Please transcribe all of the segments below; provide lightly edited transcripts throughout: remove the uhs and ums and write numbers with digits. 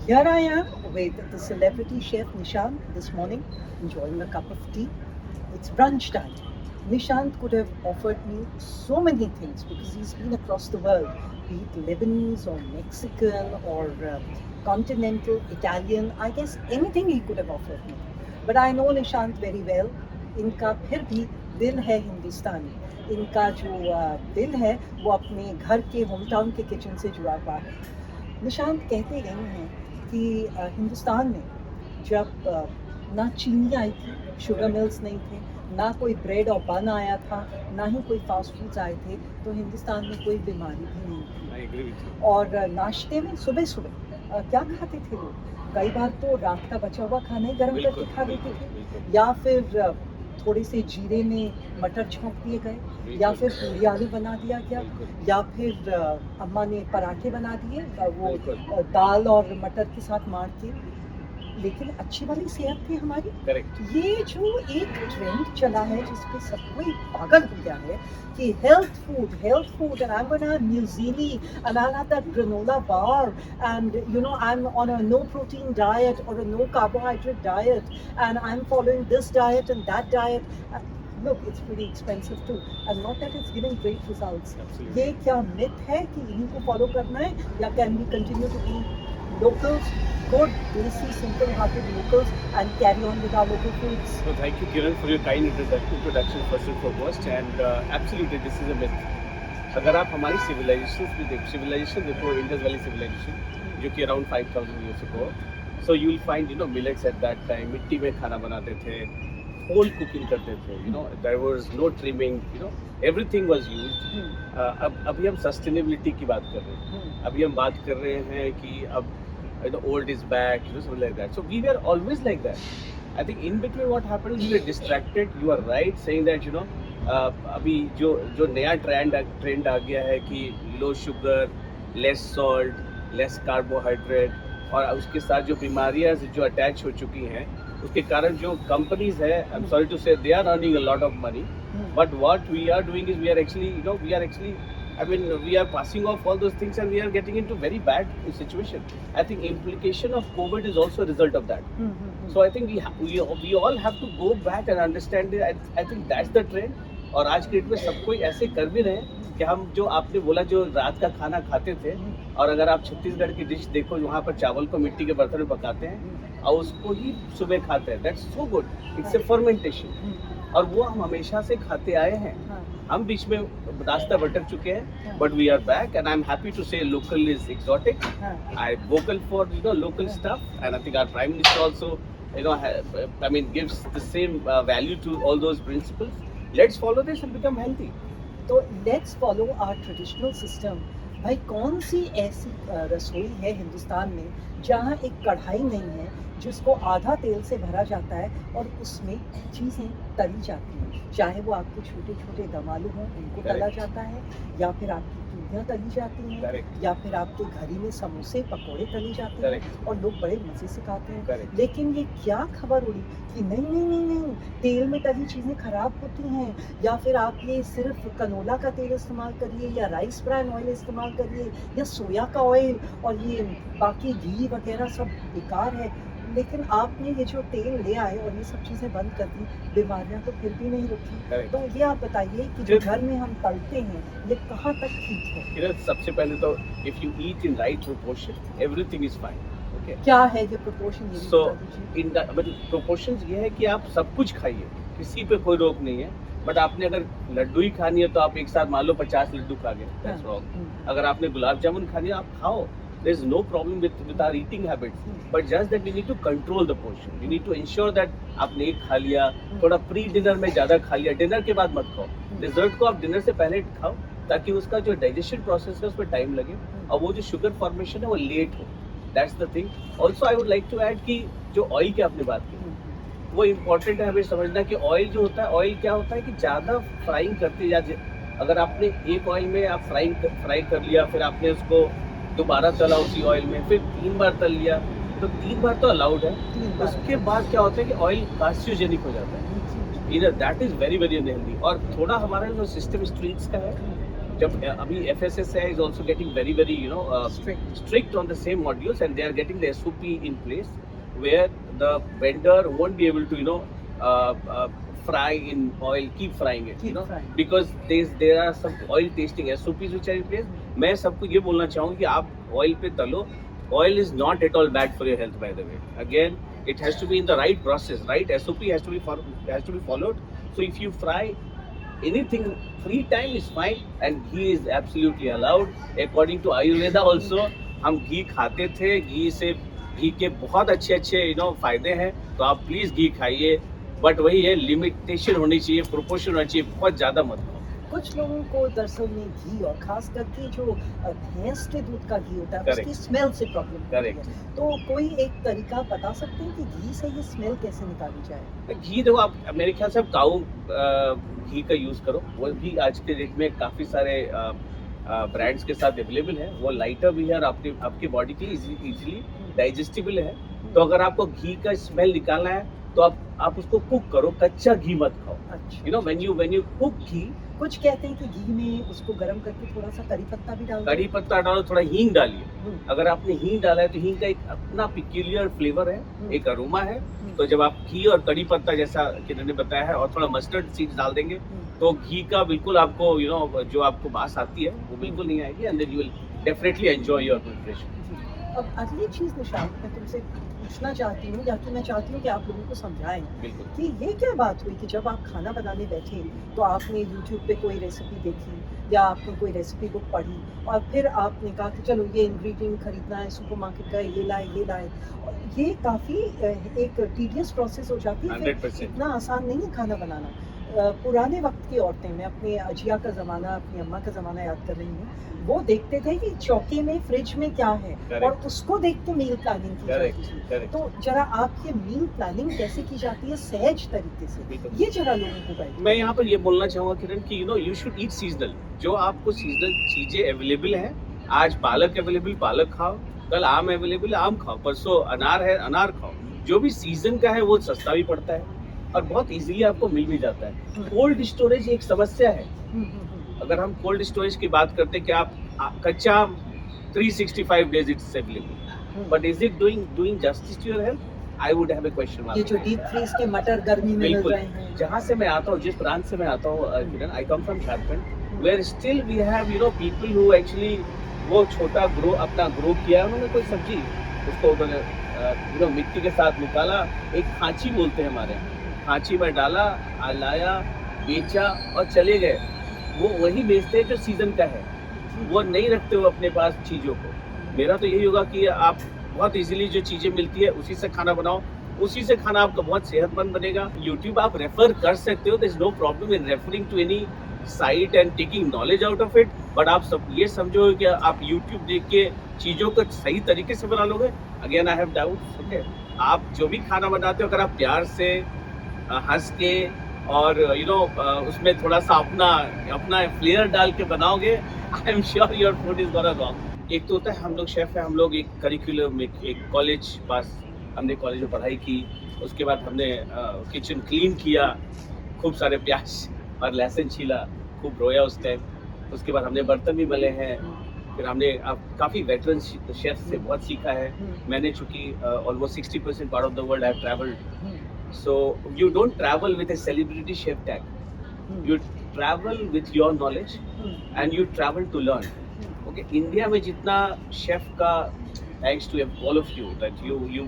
Here I am with the celebrity chef Nishant this morning, enjoying a cup of tea. It's brunch time. Nishant could have offered me so many things because he's been across the world, be it Lebanese or Mexican or continental Italian. I guess anything he could have offered me. But I know Nishant very well. इनका फिर भी दिल है हिंदुस्तानी. इनका जो दिल है वो अपने घर के होम टाउन के किचन से जुड़ा हुआ है. निशांत कहते गए हैं कि हिंदुस्तान में जब ना चीनी आई थी, शुगर मिल्स नहीं थे, ना कोई ब्रेड और बन आया था, ना ही कोई फास्ट फूड्स आए थे, तो हिंदुस्तान में कोई बीमारी भी नहीं थी. और नाश्ते में सुबह सुबह क्या खाते थे लोग? कई बार तो रात का बचा हुआ खाना ही गर्म करके खा लेते थे, या फिर थोड़े से जीरे में मटर छौंक दिए गए, या फिर पूरी आलू बना दिया गया, या फिर अम्मा ने पराठे बना दिए वो दाल और मटर के साथ मार के. लेकिन अच्छी वाली सेहत थी हमारी. ये जो एक ट्रेंड चला है जिसपे सब कोई पागल हो गया है कि health food and I'm gonna have muesli and I'll have that granola bar and I'm on a no protein diet or a no carbohydrate diet and I'm following this diet and that diet. Look, it's pretty expensive too and not that it's giving great results. ये क्या myth है कि इन्हीं को follow करना है, या can we continue to be locals, good, desi, simple-hearted locals and carry on with our local foods? So thank you, Kiran, for your kind introduction first and foremost. And absolutely, this is a myth. अगर आप हमारी civilization देखो, Indus Valley civilization, जो कि around 5,000 years ago, so you will find millets at that time. मिट्टी में खाना बनाते थे, whole cooking करते थे. There was no trimming. Everything was used. अभी हम sustainability की बात कर रहे हैं. अभी हम बात कर रहे हैं कि अब old is back, something like that. So we were always like that. I think in between what happened, we were distracted. You are right saying that अभी जो नया ट्रेंड आ गया है कि low sugar, less salt, less carbohydrate, और उसके साथ जो बीमारियां जो अटैच हो चुकी हैं, उसके कारण जो कंपनीज है, I am sorry to say, they are earning a lot of money. But what we are doing is we are actually we are passing off all those things and we are getting into very bad situation. I think implication of COVID is also a result of that. So I think we all have to go back and understand it. I think that's the trend. और आज के date में सब कोई ऐसे कर भी रहे हैं कि हम जो आपने बोला जो रात का खाना खाते थे, और अगर आप छत्तीसगढ़ की डिश देखो, वहाँ पर चावल को मिट्टी के बर्तन में पकाते हैं और उसको ही सुबह खाते हैं. That's so good. It's a fermentation, और वो हम हमेशा से खाते आए हैं. हम बीच में रास्ता भटक चुके हैं, but we are back and I am happy to say local is exotic. I vocal for local stuff and I think our prime minister also gives the same value to all those principles. Let's follow this and become healthy. तो let's follow our traditional system. भाई कौन सी ऐसी रसोई है हिंदुस्तान में जहाँ एक कढ़ाई नहीं है जिसको आधा तेल से भरा जाता है और उसमें चीज़ें तली जाती हैं, चाहे वो आपके छोटे छोटे दम आलू हों, उनको तला जाता है, या फिर आपकी पूरियाँ तली जाती हैं, या फिर आपके घरी में समोसे पकोड़े तली जाते हैं और लोग बड़े मज़े से खाते हैं. लेकिन ये क्या खबर उड़ी कि नहीं, तेल में तली चीज़ें खराब होती हैं, या फिर आप ये सिर्फ कनोला का तेल इस्तेमाल करिए, या राइस ब्रान ऑयल इस्तेमाल करिए, या सोया का ऑयल, और ये बाकी घी वगैरह सब बेकार है. लेकिन आपने ये जो तेल ले आए और ये सब चीज़ें बंद कर दी, बीमारियां तो फिर भी नहीं रुकी. तो ये आप बताइए कि जो घर में हम तलते हैं ये कहाँ तक ठीक है? सबसे पहले तो if you eat in right proportion, everything is fine. Okay, क्या है ये प्रोपोर्शन? सो इन प्रोपोर्शन ये है कि आप सब कुछ खाइए, किसी पे कोई रोक नहीं है. बट आपने अगर लड्डू ही खानी है तो आप एक साथ मान लो 50 लड्डू खा गए, दैट्स रॉन्ग. अगर आपने गुलाब जामुन खानी है आप खाओ, there is no problem with our eating habits, but just that we need to control the portion. We need to ensure that आपने एक खा लिया, थोड़ा प्री डिनर में ज़्यादा खा लिया, डिनर के बाद मत खाओ. डिजर्ट को आप डिनर से पहले खाओ ताकि उसका जो डाइजेशन प्रोसेस है उस पर टाइम लगे और वो जो शुगर फॉर्मेशन है वो लेट हो. That's the thing. Also I would like to add कि जो ऑयल की आपने बात की वो इम्पोर्टेंट है हमें समझना कि ऑयल जो होता है, ऑयल क्या होता है कि ज़्यादा फ्राइंग करते जाते. अगर आपने एक ऑयल में आप फ्राई कर लिया, फिर आपने उसको दोबारा तला उसी ऑयल में, फिर 3 बार तल लिया, तो 3 बार तो अलाउड है. उसके बाद क्या होता है कि ऑयल कार्सिनोजेनिक हो जाता है. That is very very unhealthy. और थोड़ा हमारा जो सिस्टम स्ट्रीट्स का है जब अभी FSSAI is also getting very strict on the same modules, and they are getting the SOP in place where the vendor won't be able to fry in oil, keep frying it, frying. because there are some oil tasting SOPs which are in place. मैं सबको ये बोलना चाहूँगा कि आप oil पे तलो. Oil is not at all bad for your health, by the way. Again, it has to be in the right process, right? SOP has to be followed. So if you fry anything, free time is fine, and ghee is absolutely allowed. According to Ayurveda also, हम घी खाते थे. घी के बहुत अच्छे फायदे हैं. तो आप प्लीज घी खाइए, बट वही है, लिमिटेशन होनी चाहिए, प्रोपोर्शन होना चाहिए. बहुत ज्यादा मत खाओ. कुछ लोगों को दरअसल में घी, और खास करके जो भैंस के दूध का घी होता है, Correct. उसकी स्मेल से प्रॉब्लम होती Correct. है. तो कोई एक तरीका बता सकते हैं कि घी से ये स्मेल कैसे निकाली जाए? घी देखो, आप मेरे ख्याल से आप काऊ घी का यूज करो. वो भी आज के डेट में काफी सारे ब्रांड्स के साथ अवेलेबल है. वो लाइटर भी है और आपकी बॉडी के लिए इजीली डाइजेस्टिबल है. तो अगर आपको घी का स्मेल निकालना है तो आप उसको कुक करो. कच्चा घी मत खाओ. अच्छा. व्हेन यू कुक घी, कुछ कहते हैं कि घी में उसको गर्म करके थोड़ा सा करी पत्ता भी डालो. कड़ी पत्ता डालो, थोड़ा हींग डालिए. अगर आपने हींग डाला है तो हींग का एक अपना पिक्यूलियर फ्लेवर है, एक अरोमा है. तो जब आप घी और कड़ी पत्ता, जैसा किरण ने बताया है, और थोड़ा मस्टर्ड सीड्स डाल देंगे, तो घी का बिल्कुल आपको जो आपको बास आती है वो बिल्कुल नहीं आएगी. And then you will definitely enjoy your preparation. अब अगली चीज निशांत, मैं तुमसे पूछना चाहती हूँ, या कि मैं चाहती हूँ कि आप लोगों को समझाएं बिल्कुल. कि ये क्या बात हुई कि जब आप खाना बनाने बैठे तो आपने YouTube पे कोई रेसिपी देखी, या आपने कोई रेसिपी बुक पढ़ी, और फिर आपने कहा कि चलो ये इंग्रेडिएंट खरीदना है, सुपरमार्केट गए, ये लाए. और ये काफ़ी एक टीडियस प्रोसेस हो जाती है. 100%. इतना आसान नहीं है खाना बनाना. पुराने वक्त की औरतें, मैं अपने अजिया का ज़माना, अपनी अम्मा का ज़माना याद कर रही हूँ, वो देखते थे कि चौके में, फ्रिज में क्या है, और उसको देख के मील प्लानिंग की जाती थी. तो जरा आप ये मील प्लानिंग कैसे की जाती है सहज तरीके से, ये जरा लोगों को गाइड. मैं यहाँ पर ये बोलना चाहूँगा किरण कि यू शुड ईट सीजनल. जो आपको सीजनल चीजें अवेलेबल हैं, आज पालक अवेलेबल, पालक खाओ. कल आम अवेलेबल, आम खाओ. परसों अनार है, अनार खाओ. जो भी सीजन का है वो सस्ता भी पड़ता है और बहुत इजीली आपको मिल भी जाता है. कोल्ड स्टोरेज एक समस्या है. अगर हम कोल्ड स्टोरेज की बात करते हैं कि आप कच्चा 365 days it's available, but is it doing justice to your health? I would have a question mark. ये जो डीप फ्रीज के मटर गर्मी में मिल रहे हैं. जहाँ से मैं आता हूँ, जिस प्रांत से मैं आता हूँ Kiran, I come from Jharkhand, where still we have people who actually वो छोटा अपना ग्रो किया. उन्होंने कोई सब्जी उसको उन्होंने मिट्टी के साथ निकाला, एक खांची बोलते हैं हमारे यहाँ, खांची में डाला, लाया, बेचा और चले गए. वो वही बेचते हैं जो सीजन का है. वो नहीं रखते हो अपने पास चीज़ों को. मेरा तो यही होगा कि आप बहुत इजीली जो चीज़ें मिलती है उसी से खाना बनाओ. उसी से खाना आपका बहुत सेहतमंद बनेगा. यूट्यूब आप रेफर कर सकते हो, there is no problem in referring to any site and taking knowledge out of it. But आप सब ये समझो कि आप यूट्यूब देख के चीज़ों को सही तरीके से बना लोगे. Again I have doubt. Okay, आप जो भी खाना बनाते हो, अगर आप प्यार से, हंस के और उसमें थोड़ा सा अपना फ्लेवर डाल के बनाओगे, I am sure your food is gonna wrong. एक तो होता है, हम लोग शेफ है, हम लोग एक करिकुलम में, एक कॉलेज पास, हमने कॉलेज में पढ़ाई की. उसके बाद हमने किचन क्लीन किया, खूब सारे प्याज और लहसुन छीला, खूब रोया उस टाइम. उसके बाद हमने बर्तन भी मले हैं. फिर हमने काफ़ी वेटरन शेफ से बहुत सीखा है. मैंने चूँकि almost 60% part of the world I have travelled. So you don't travel with a celebrity chef tag. You travel with your knowledge and you travel to learn. Okay, India में जितना chef का, thanks to all of you that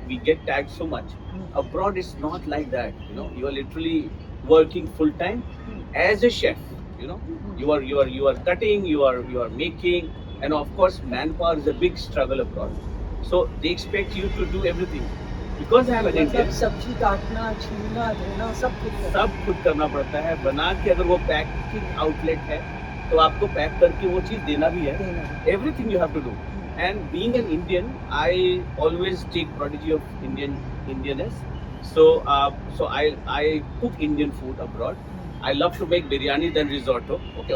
we get tagged so much. Abroad it's not like that. You are literally working full time as a chef. You are cutting, you are making, and of course manpower is a big struggle abroad. So they expect you to do everything. Because I have an Indian, सब्जी काटना, छीलना, धोना, सब खुद करना पड़ता है. बना के अगर वो पैकिंग आउटलेट है तो आपको पैक करके वो चीज़ देना भी है. Everything you have to do. And being an Indian, I always take prodigy of Indianness. So I cook Indian food abroad. I love to make biryani than risotto. Okay,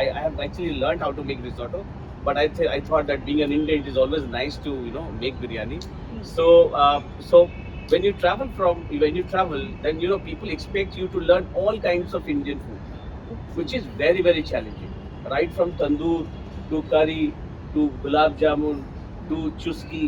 I have actually learned how to make risotto, but I thought that being an Indian, it is always nice to make biryani. So when you travel, then people expect you to learn all kinds of Indian food, which is very very challenging. right from tandoor to curry to gulab jamun to chuski,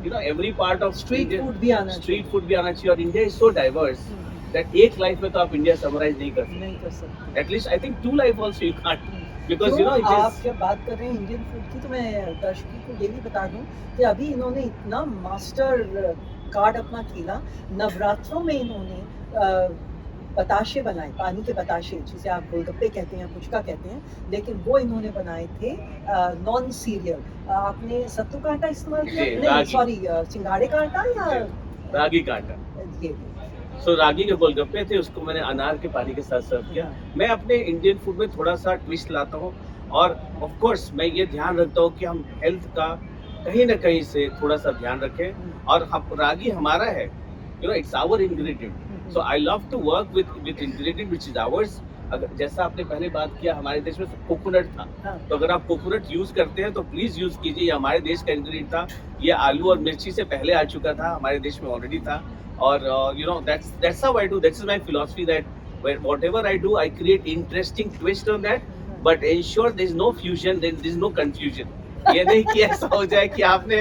you know, every part of street Indian- food भी आना street food भी आना चाहिए. और India is so diverse that एक life में तो आप इंडिया समराइज नहीं कर सकते. नहीं कर सकते. At least I think 2 life also you can't, because क्यों यू नो इट आप इज. जब बात कर रहे हैं इंडियन फूड की, तो मैं दर्शकों को ये भी बता दूं कि अभी इन्होंने इतना मास्टर कार्ड अपना खेला. नवरात्रों में इन्होंने बताशे बनाए, पानी के बताशे, जिसे आप गोलगप्पे कहते हैं, पुचका कहते हैं, लेकिन वो इन्होंने बनाए थे नॉन सीरियल. आपने सत्तू का आटा इस्तेमाल किया? जी, नहीं, रागी. सॉरी, सिंघाड़े का आटा या रागी का आटा. ये सो रागी के गोलगप्पे थे, उसको मैंने अनार के पानी के साथ सर्व किया. मैं अपने इंडियन फूड में थोड़ा सा ट्विस्ट लाता हूँ, और ऑफ कोर्स मैं ये ध्यान रखता हूँ कि हम हेल्थ का कहीं ना कहीं से थोड़ा सा ध्यान रखें. और रागी हमारा है, you know, it's our ingredient. So I love to work with ingredient which is ours. अगर जैसा आपने पहले बात किया, हमारे देश में कोकोनट था, हाँ. तो अगर आप कोकोनट यूज करते हैं तो प्लीज यूज कीजिए. ये हमारे देश का इंग्रेडिएंट था. ये आलू और मिर्ची से पहले आ चुका था, हमारे देश में ऑलरेडी था. और you know that's how I do. That's my philosophy, that whatever I do, I create interesting twist on that, but ensure there is no fusion, there is no confusion. ये नहीं कि ऐसा हो जाए कि आपने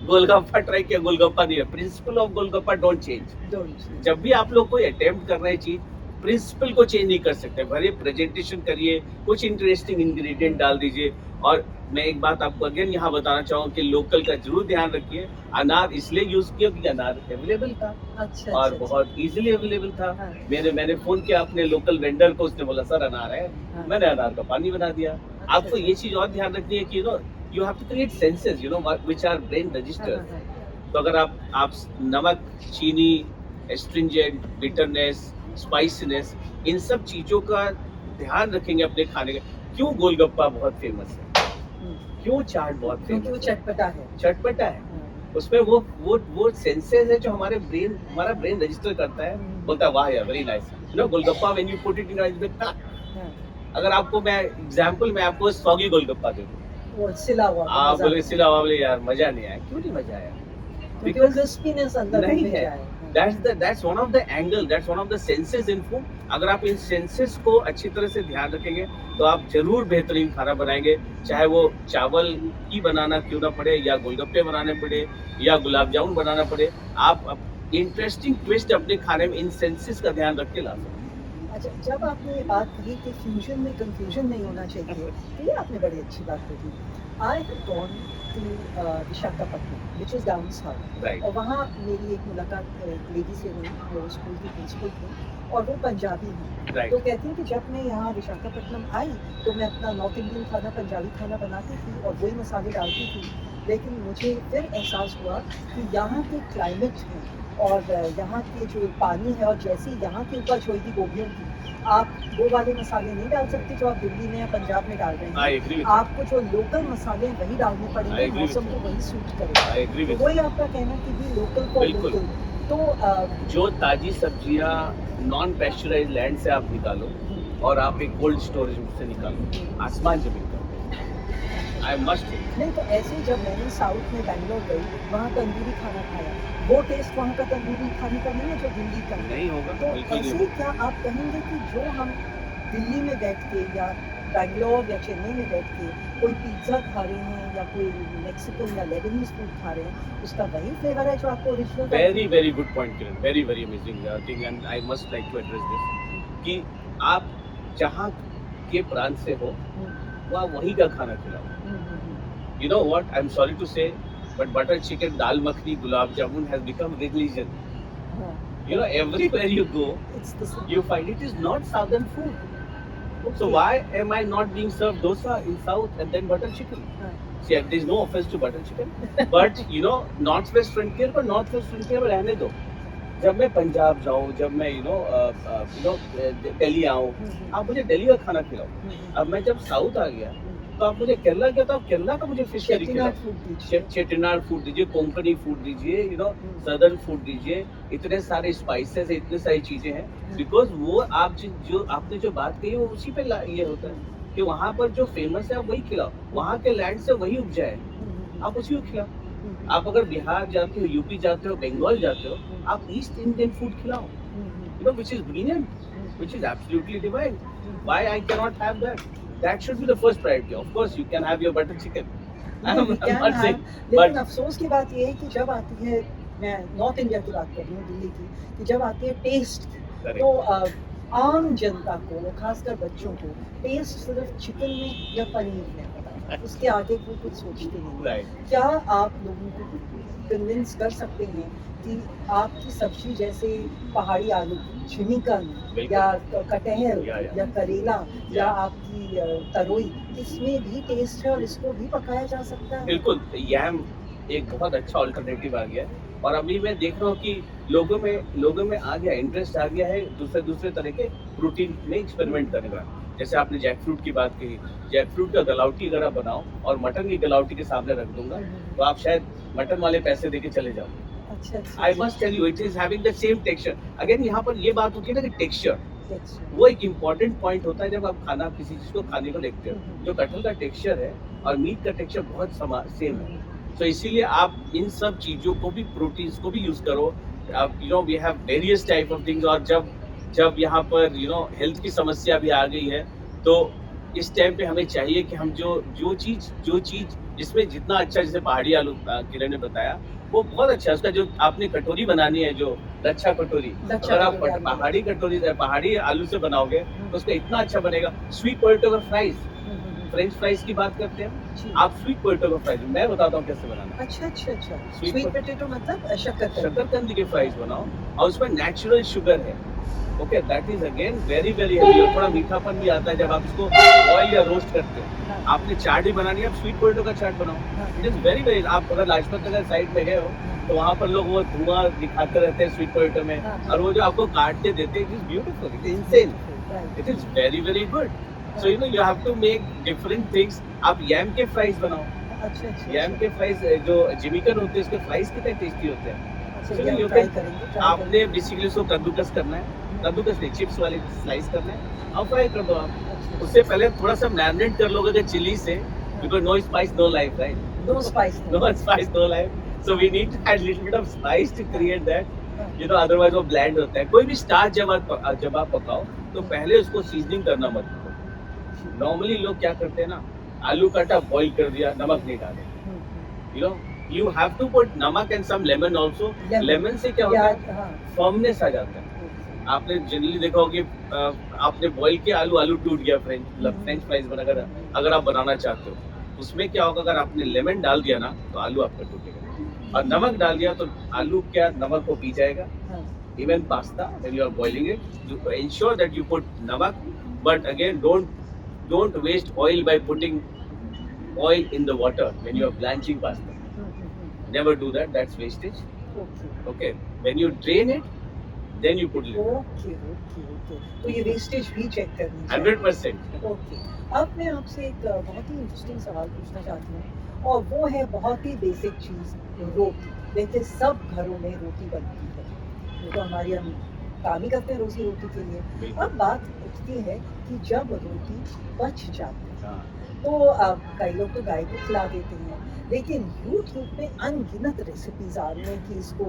गोलगप्पा ट्राई किया, गोलगप्पा नहीं है. Principle of golgappa don't change. जब भी आप लोग कोई अटेम्प्ट कर रहे हैं चीज, प्रिंसिपल को चेंज नहीं कर सकते. भले प्रेजेंटेशन करिए, कुछ इंटरेस्टिंग इंग्रेडिएंट डाल दीजिए. और मैं एक बात आपको अगेन यहाँ बताना चाहूँ कि लोकल का जरूर ध्यान रखिए. अनार इसलिए यूज किया क्योंकि अनार अवेलेबल था. अच्छा, और अच्छा, बहुत इजीली अवेलेबल था. हाँ. मैंने फोन किया अपने लोकल वेंडर को, उसने बोला सर अनार है. हाँ. मैंने अनार का पानी बना दिया. अच्छा, आपको ये चीज और ध्यान रखनी है कि you have to create senses, you know, which are brain registers. तो अगर आप नमक, चीनी, एस्ट्रिंजेंट, बिटरनेस, स्पाइसीनेस, इन सब चीजों का ध्यान रखेंगे अपने खाने का. क्यों गोलगप्पा बहुत फेमस है, क्यों चाट बहुत क्योंकि वो फेमस है? चटपटा है. चटपटा है. हाँ. उसमें वो सेंसेस है जो हमारा ब्रेन रजिस्टर करता है. बोलता है वाह यार, very nice. You know, golgappa when you put it in your mouth. हाँ. अगर आपको मैं एग्जांपल में आपको सॉगी गोलगप्पा दे दूं, वो सिला हुआ आप मजा बोले आता है. सिला बोले यार मजा नहीं आया. क्यों नहीं मजा आया? क्योंकि वो क्रिस्पीनेस अंदर नहीं में है. जाए. That's one of the angle, that's one of the senses in food. अगर आप इन सेंसेस को अच्छी तरह से ध्यान रखेंगे तो आप जरूर बेहतरीन खाना बनाएंगे. चाहे वो चावल ही बनाना क्यों ना पड़े, या गोलगप्पे बनाने पड़े, या गुलाब जामुन बनाना पड़े, आप इंटरेस्टिंग ट्विस्ट अपने खाने में इन सेंसेस का ध्यान रख के ला सकते हैं. अच्छा, जब आपने ये बात कही कि फ्यूजन में कंफ्यूजन नहीं होना चाहिए, तो ये आपने बड़ी अच्छी बात कही. I have gone to Visakhapatnam, which is down south. Right. और वहाँ मेरी एक मुलाकात एक लेडी से हुई, वो स्कूल की प्रिंसिपल थी और वो पंजाबी हैं. राइट. तो कहती हैं कि जब मैं यहाँ विशाखापट्टनम आई तो मैं अपना नॉर्थ इंडियन खाना, पंजाबी खाना बनाती थी और वही मसाले डालती थी. लेकिन मुझे फिर एहसास हुआ कि यहाँ के क्लाइमेट है और यहाँ के जो पानी है, और जैसे यहाँ की उपज होगी गोभियों की, आप वो वाले मसाले नहीं डाल सकते जो आप दिल्ली में या पंजाब में डाल रहे I हैं. agree with आपको जो लोकल मसाले हैं वही डालने I पड़ेंगे, agree with मौसम you. को वही सूट करेगा. I agree तो with वही आपका कहना कि भी लोकल फॉर बिल्कुल. लोकल. तो जो ताजी सब्जियां नॉन पेस्चराइज लैंड से आप निकालो और आप एक कोल्ड स्टोरेज से निकालो, आसमान जमीन का. I must. नहीं, तो ऐसे जब मैंने साउथ में बैंगलोर गई, वहाँ तंदूरी खाना खाया, वो टेस्ट वहाँ का तंदूरी खाने का नहीं है जो दिल्ली का है. नहीं होगा, तो बिल्कुल ऐसे नहीं. क्या आप कहेंगे कि जो हम दिल्ली में बैठ के या बैंगलोर या चेन्नई में बैठ के कोई पिज्ज़ा खा रहे हैं या कोई मैक्सिकन या लेबनीज फूड खा रहे हैं, उसका वही फ्लेवर है जो आपको original? Very good point Kiran. Very amazing thing, and I must like to address this कि आप जहाँ के प्रांत से हो वहाँ वही का खाना खिलाओ. You know what? I'm sorry to say, but butter chicken, dal makhni, gulab jamun has become religion. You know, everywhere you go, It's the same. you find it is not southern food. So why am I not being served dosa in south and then butter chicken? See, there is no offense to butter chicken, but you know, northwest frontier पर northwest frontier में रहने दो. जब मैं पंजाब जाऊँ, जब मैं दिल्ली आऊँ, आप मुझे दिल्ली का खाना खिलाओ. अब मैं जब साउथ आ गया तो आप मुझे केरला क्या, तो आप केरला का मुझे फिश करी खिलाओ. चेट्टिनाड फूड दीजिए. चेट्टिनाड फूड दीजिए, कोंकणी फूड दीजिए, यू नो, सदर्न फूड दीजिए. इतने सारे स्पाइसेस है, इतनी सारी चीजें हैं, बिकॉज वो आप जो आपने जो बात कही वो उसी पे ये होता है कि वहाँ पर जो फेमस है आप वही खिलाओ. वहाँ के लैंड से वही उपजाए, आप उसी को खिलाओ. आप अगर बिहार जाते हो, यूपी जाते हो, बंगाल जाते हो, आप ईस्ट इंडियन फूड खिलाओ, you know, which is brilliant, which is absolutely divine. Why I cannot have that? that should be the first priority. Of course, you can have your butter chicken. I'm we can not saying, have, लेकिन but अफसोस की बात ये है कि जब आती है, मैं नॉर्थ इंडिया की बात कर रही हूँ, दिल्ली की, कि जब आती है टेस्ट की, correct. तो आम जनता को, खासकर बच्चों को, टेस्ट सिर्फ चिकन में या पनीर में होता है, उसके आगे कोई कुछ सोचते नहीं है। Right. क्या आप लोगों को कन्विंस कर सकते हैं कि आपकी सब्जी जैसे पहाड़ी आलू, चिकन बिल्कुल। या कटहल या। या करेला या या। आपकी तरोई, इसमें भी टेस्ट है और इसको भी पकाया जा सकता है? बिल्कुल, यम एक बहुत अच्छा अल्टरनेटिव आ गया है और अभी मैं देख रहा हूँ कि लोगों में आ गया, इंटरेस्ट आ गया है दूसरे तरह के प्रोटीन में एक्सपेरिमेंट करने का। जैसे आपने जैक फ्रूट की बात कही, जैक फ्रूट का गलाउटी अगर आप बनाओ और मटन की गलाउटी के सामने रख दूंगा तो आप शायद मटन वाले पैसे देके चले जाओ। अच्छा अच्छा। I must tell you, it is having the same texture. Again यहाँ पर ये बात होती है ना कि टेक्सचर, अच्छा। वो एक इम्पॉर्टेंट पॉइंट होता है जब आप खाना किसी चीज को खाने को देखते हो। जो कटहल का टेक्सचर है और मीट का टेक्सचर बहुत सेम है, तो इसीलिए आप इन सब चीजों को भी, प्रोटीन्स को भी यूज करो। You know we have various type of things, और जब यहाँ पर यू नो हेल्थ की समस्या भी आ गई है, तो इस टाइम पे हमें चाहिए कि हम जो चीज जिसमें जितना अच्छा, जैसे पहाड़ी आलू किरण ने बताया, वो बहुत अच्छा है। उसका जो आपने कटोरी बनानी है, जो लच्छा कटोरी, अगर आप पहाड़ी आलू से बनाओगे तो उसका इतना अच्छा बनेगा। स्वीट पोटैटो का फ्राइज, फ्रेंच फ्राइज की बात करते हैं, आप स्वीट पोटैटो का फ्राइज, मैं बताता हूँ कैसे बनाना। अच्छा अच्छा अच्छा। Sweet स्वीट पोटैटो मतलब शकरकंद के फ्राइज बनाओ और उसमें नेचुरल शुगर है। Okay, that is again very very healthy, और थोड़ा मीठापन भी आता है जब आप इसको बॉइल या रोस्ट करते हो। हाँ। आपने चाट भी बनानी है, आप स्वीट पोटैटो का चाट बनाओ। इट इज वेरी वेरी, आप अगर लाजपत नगर साइड में गए हो तो वहाँ पर लोग वो धुआं दिखाते रहते हैं स्वीट पोटैटो में, हाँ। और वो जो आपको काट के देते हैं, it is beautiful, it is insane, it is very very good. So you know you have to make different things. आप यम के फ्राइज बनाओ। अच्छा अच्छा। यम के फ्राइज जो जिमिकन होते हैं, उसके फ्राइज कितने टेस्टी होते हैं। अच्छा, So, ये you try can- करेंगे, आपने बेसिकली उसको कद्दूकस करना है, कद्दूकस नहीं, चिप्स वाले स्लाइस करना है और फ्राई कर दो आप। अच्छा। उससे पहले थोड़ा सा मैरिनेट कर लोगे चिली से, because no spice no life, right? No spice. No spice no life, so we need to add little bit of spice to create that, you know, otherwise वो ब्लैंड होता है। कोई भी स्टार्च जब आप पकाओ तो पहले उसको सीजनिंग करना मत करो। नॉर्मली लोग क्या करते हैं ना, आलू काटा, बॉईल कर दिया, नमक नहीं डाले, you know, you have to put नमक and some lemon also। Lemon से क्या होता है, फर्मनेस आ जाता है। आपने जनरली देखा होगा कि आपने बॉईल किया आलू टूट गया, फ्रेंच फ्राइज अगर आप बनाना चाहते हो, उसमें क्या होगा, अगर आपने लेमन डाल दिया ना तो आलू आपका टूटेगा, और नमक डाल दिया तो आलू क्या नमक को पी जाएगा। Even pasta, when you are boiling it, you ensure that you put namak, but again don't waste oil by putting oil in the water when you are blanching pasta. Never do that, that's wastage. Okay, when you drain it, then you put lemon. Okay. तो ये wastage भी check करनी चाहिए। 100%. Okay. अब मैं आपसे एक बहुत ही इंटरेस्टिंग सवाल पूछना चाहती हूँ, और वो है बहुत ही बेसिक चीज़, रोटी। वैसे सब घरों में रोटी बनती है, वो तो हमारी हम काम ही करते हैं रोटी के लिए। बिल्कुल। अब बात उठती है कि जब रोटी बच जाती है हाँ, तो कई लोग तो गाय को खिला देते हैं, लेकिन यूट्यूब पे अनगिनत रेसिपीज आ रही हैं कि इसको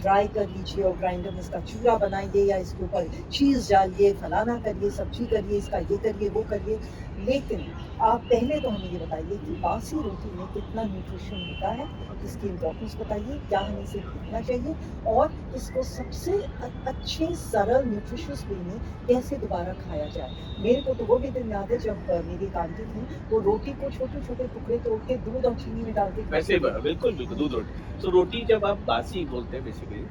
ड्राई कर लीजिए और ग्राइंडर में इसका चूरा बनाइए, या इसके ऊपर चीज़ डालिए, फलाना करिए, सब्जी करिए, इसका ये करिए, वो करिए। लेकिन आप पहले तो हमें ये बताइए कि बासी रोटी में कितना न्यूट्रिशन होता है, इसकी इम्पोर्टेंस बताइए, क्या हमें इसे खाना चाहिए, और इसको सबसे अच्छे सरल न्यूट्रिशियस वे में कैसे दोबारा खाया जाए। मेरे को तो वो भी दिन याद है जब मेरी एक आंटी थी, वो रोटी को छोटे छोटे टुकड़े तोड़ के दूध और चीनी में डाल के वैसे बिल्कुल दूध रोटी। So रोटी जब आप बासी बोलते हैं बेसिकली,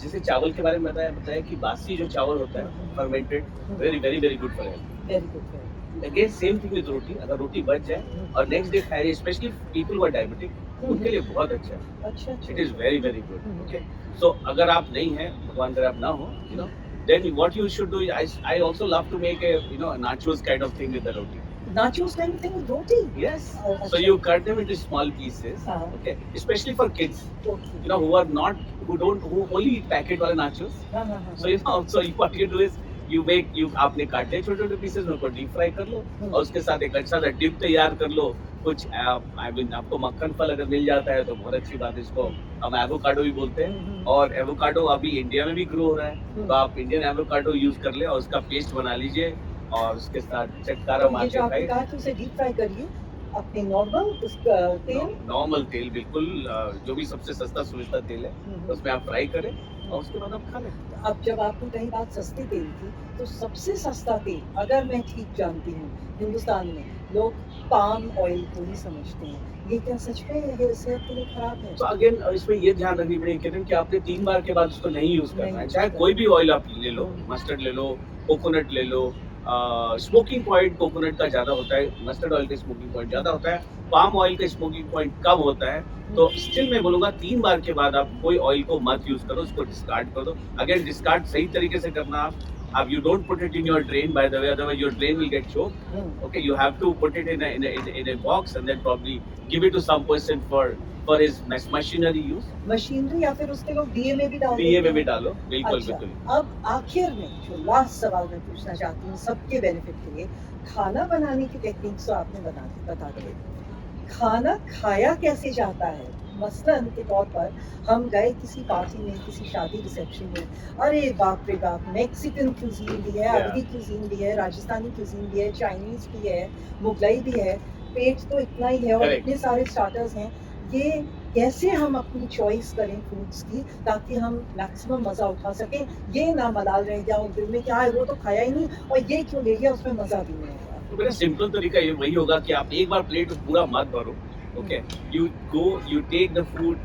जैसे चावल के बारे में बताया कि बासी जो चावल होता है fermented, very very very good for health. Very good. Again same thing with roti, अगर रोटी बच जाए और नेक्स्ट डे खाए, specially people who are diabetic, उनके लिए बहुत अच्छा है। अच्छा अच्छा। It is very very good. Okay, so अगर आप नहीं हैं, भगवान करे आप ना हो, you know, then what you should do is, I also love to make a, you know, nachos kind of thing with the roti. Nachos kind of thing with roti? Yes. Oh, So अच्छा। you cut them into small pieces. Okay, especially for kids, Okay. you know, who only eat packet wala nachos. हाँ। So you know, what you do is आपने काटे छोटे छोटे pieces में, उनको deep fry कर लो, और उसके साथ एक अच्छा सा डिप तैयार कर लो। कुछ आपको मक्खन फल अगर मिल जाता है तो बहुत अच्छी बात है, इसको हम एवोकाडो भी बोलते हैं, और एवोकाडो अभी इंडिया में भी ग्रो हो रहा है, तो आप इंडियन एवोकाडो यूज कर ले और उसका पेस्ट बना लीजिए, और उसके साथ चटकारा मार ये जो के आपने खाइए। कहा कि उसे डीप फ्राई करिए अपने नॉर्मल तेल। नॉर्मल तेल बिल्कुल जो भी सबसे सस्ता सुविधा तेल है हम्म। उसमें आप फ्राई करें और उसके बाद आप खा लें। अब जब आपने कही बात सस्ते तेल की, तो सबसे सस्ता तेल अगर मैं ठीक जानती हूँ हिंदुस्तान में लोग पाम ऑयल को ही समझते हैं, ये क्या सच में ये सेहत के लिए खराब है? तो अगेन इसमें ये ध्यान रखनी पड़ेगी किरण कि आपने 3 बार के बाद उसको नहीं यूज नहीं करना है। use चाहे करना। कोई भी ऑयल आप ले लो, हम्म। मस्टर्ड ले लो, कोकोनट ले लो, स्मोकिंग पॉइंट कोकोनट का ज्यादा होता है, मस्टर्ड ऑयल का स्मोकिंग पॉइंट ज्यादा होता है, पाम ऑयल का स्मोकिंग पॉइंट कम होता है। तो स्टिल मैं बोलूंगा 3 बार के बाद आप कोई ऑयल को मत यूज करो, उसको डिस्कार्ड कर दो। अगेन डिस्कार्ड सही तरीके से करना आप you don't put it in your drain by the way, otherwise your drain will get choked. Hmm. Okay, you have to put it in a box and then probably give it to some person for his machinery use. Machinery या फिर उसके लोग DA में भी डाल दिए देते में भी हैं। डालो, बिल्कुल अच्छा, बिल्कुल। अब आखिर में जो लास्ट सवाल मैं पूछना चाहती हूँ सबके बेनिफिट के लिए, खाना बनाने की टेक्निक्स तो आपने बता दी, खाना खाया कैसे जाता है? मसलन के तौर पर हम गए किसी पार्टी में, किसी शादी रिसेप्शन में, अरे बाप रे बाप, मैक्सिकन क्यूजीन भी है, Yeah. अरबी क्यूजीन भी है, राजस्थानी क्यूजीन भी है, चाइनीज भी है, मुगलई भी है, पेट तो इतना ही है और Correct. इतने सारे स्टार्टर्स हैं। ये कैसे हम अपनी चॉइस करें फूड्स की ताकि हम मैक्सिमम मजा उठा सकें, ये ना मलाल रह गया उन दिल में क्या है वो तो खाया ही नहीं और ये क्यों ले लिया, उसमें मजा भी नहीं आया। तो मेरा सिंपल तरीका ये वही होगा कि आप एक बार प्लेट पूरा मत भरो। Okay, you go, you take the food,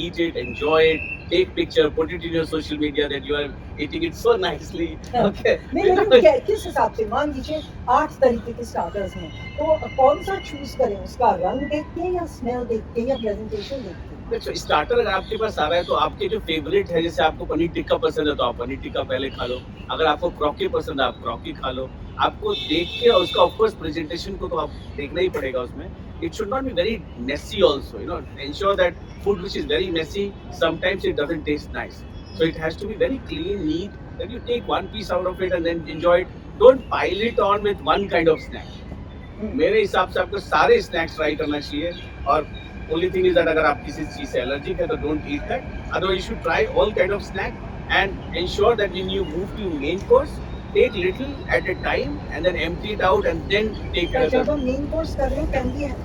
eat it, enjoy it, take picture, put it in your social media that you are eating it so nicely. Okay. नहीं लेकिन किस हिसाब से, मान लीजिए 8 तरीके के स्टार्टर्स हैं, तो कौन सा चूज करें, उसका रंग देख के या स्मेल देख के या प्रेजेंटेशन देख के? देखो स्टार्टर अगर आपके पास आ रहा है तो आपके जो फेवरेट है, जैसे आपको पनीर टिक्का पसंद है तो आप पनीर टिक्का पहले खा लो, अगर आपको क्रॉकी पसंद है आप क्रॉकी खा लो। आपको देख के और उसका ऑफकोर्स प्रेजेंटेशन को तो आप देखना ही पड़ेगा उसमें। It should not be very messy also, ensure that food which is very messy sometimes it doesn't taste nice, so it has to be very clean neat that you take one piece out of it and then enjoy it. Don't pile it on with one kind of snack. मेरे हिसाब से आपको सारे snacks try करना चाहिए और only thing is that अगर आप किसी चीज से एलर्जिक है तो don't eat that, otherwise you should try all kind of snack and ensure that when you move to main course take little at a time and then empty it out and then take जब another. हम main course कर रहे हैं can we use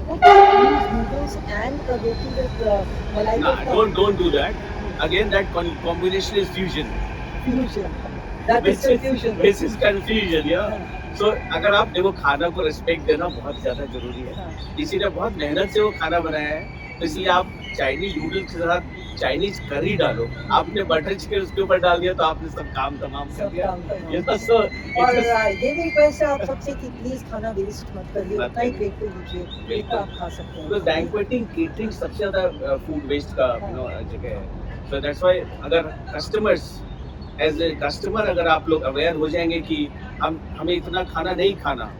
noodles and roti with malai Nah, kofta? don't do that. Again that combination is fusion. Fusion. That is confusion. This is confusion, yeah. So अगर आप देखो खाना को रिस्पेक्ट देना बहुत ज्यादा जरूरी है। हाँ। किसी ने बहुत मेहनत से वो खाना बनाया है, तो इसलिए आप चाइनीज नूडल्स के साथ चाइनीज करी डालो, आपने बटर चिकन उसके ऊपर डाल दिया तो आपने सब काम तमाम कर सब दिया। काम तमाम। ये तो so और it is- ये भी रिक्वेस्ट है आप सबसे कि प्लीज खाना वेस्ट मत करिए, मत उतना ही करिए। प्लेट पे लीजिए, बिल्कुल। जितना आप खा सकते हैं। because banqueting catering सबसे ज्यादा फूड वेस्ट का जगह है। So that's why अगर कस्टमर्स एज ए कस्टमर अगर आप लोग अवेयर हो जाएंगे कि हमें इतना खाना नहीं खाना,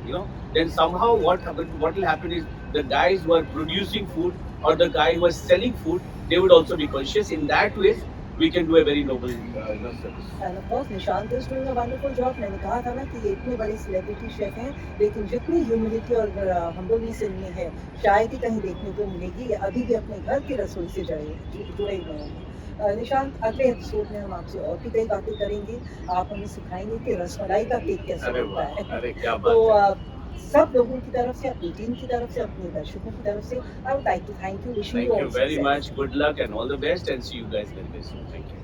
then somehow what will happen is the guys who are producing food or the guy who is selling food, they would also be conscious. In that way we can do a very noble service. And of course Nishant is doing a wonderful job। मैंने कहा था ना कि ये इतने बड़े celebrity chef हैं, लेकिन जितनी ह्यूमिलिटी और हम्बलनेस इनमें है शायद ही कहीं देखने को मिलेगी। ये अभी भी अपने घर की रसोई से जुड़े हुए हैं। निशांत, अगले एपिसोड में हम आपसे और भी कई बातें करेंगे, आप हमें सिखाएंगे कि रसमलाई का केक कैसे अरे बनता वाह, है। अरे क्या तो बात है। सब लोगों की तरफ से, अपनी टीम की तरफ से, अपने दर्शकों की तरफ से I would like to thank you, wish Thank you you all very success. much. Good luck and all the best and see you guys very soon. Thank you.